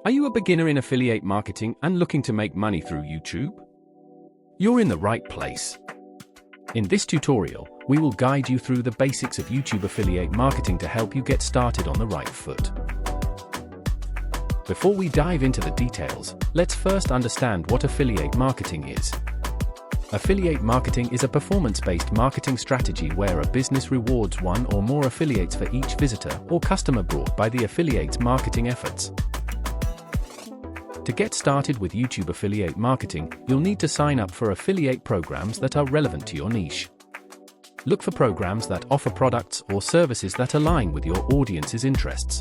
Are you a beginner in affiliate marketing and looking to make money through YouTube? You're in the right place. In this tutorial, we will guide you through the basics of YouTube affiliate marketing to help you get started on the right foot. Before we dive into the details, let's first understand what affiliate marketing is. Affiliate marketing is a performance-based marketing strategy where a business rewards one or more affiliates for each visitor or customer brought by the affiliate's marketing efforts. To get started with YouTube affiliate marketing, you'll need to sign up for affiliate programs that are relevant to your niche. Look for programs that offer products or services that align with your audience's interests.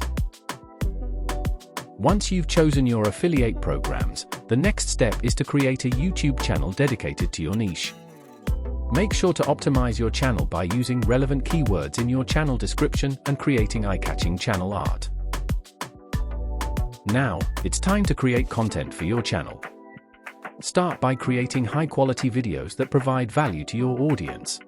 Once you've chosen your affiliate programs, the next step is to create a YouTube channel dedicated to your niche. Make sure to optimize your channel by using relevant keywords in your channel description and creating eye-catching channel art. Now, it's time to create content for your channel. Start by creating high-quality videos that provide value to your audience.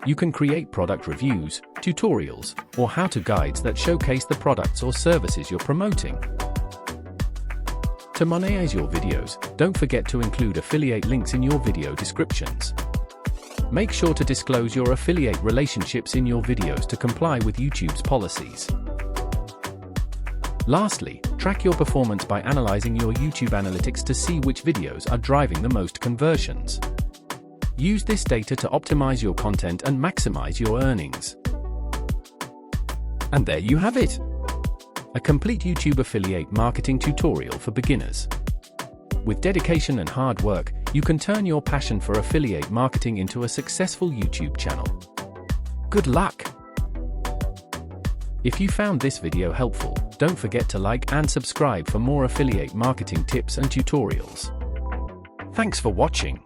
You can create product reviews, tutorials, or how-to guides that showcase the products or services you're promoting. To monetize your videos, don't forget to include affiliate links in your video descriptions. Make sure to disclose your affiliate relationships in your videos to comply with YouTube's policies. Lastly, track your performance by analyzing your YouTube analytics to see which videos are driving the most conversions. Use this data to optimize your content and maximize your earnings. And there you have it! A complete YouTube affiliate marketing tutorial for beginners. With dedication and hard work, you can turn your passion for affiliate marketing into a successful YouTube channel. Good luck! If you found this video helpful, don't forget to like and subscribe for more affiliate marketing tips and tutorials. Thanks for watching.